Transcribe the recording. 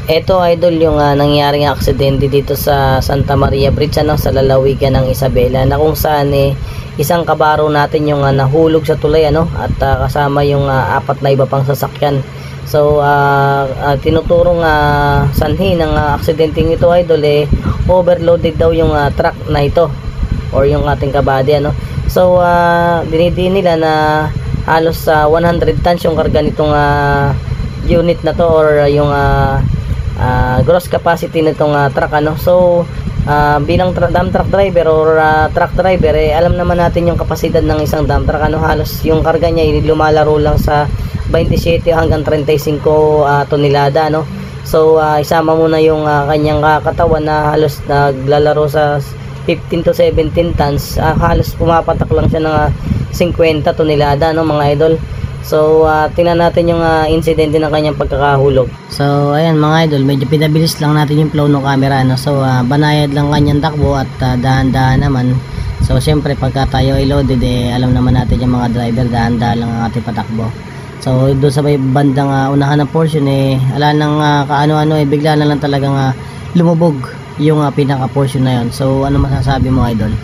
Ito idol yung nangyaring aksidente dito sa Santa Maria Bridge sa lalawigan ng Isabela, na kung saan isang kabaro natin yung nahulog sa tulay at kasama yung apat na iba pang sasakyan. So tinuturong sanhi ng aksidenteng ito idol, overloaded daw yung truck na ito or yung ating kabady So dinidiin nila na halos 100 tons yung karga nitong unit na to, or yung gross capacity nitong truck So bilang dump truck driver or truck driver, alam naman natin yung kapasidad ng isang dump truck halos yung karga niya lumalaro lang sa 27 hanggang 35 tonelada So isama mo na yung kanyang katawan na halos naglalaro sa 15 to 17 tons, halos pumapatak lang siya ng 50 tonelada mga idol. So tingnan natin yung insidente ng kanyang pagkakahulog. So ayan mga idol, medyo pinabilis lang natin yung flow ng camera So banayad lang kanyang takbo at dahan-dahan naman. So syempre pagka tayo ay loaded, alam naman natin yung mga driver, dahan-dahan lang ang ating patakbo. So doon sa may bandang unahan ng portion ala nang kaano-ano bigla na lang talagang lumubog yung pinaka portion na yon. So ano masasabi mo idol?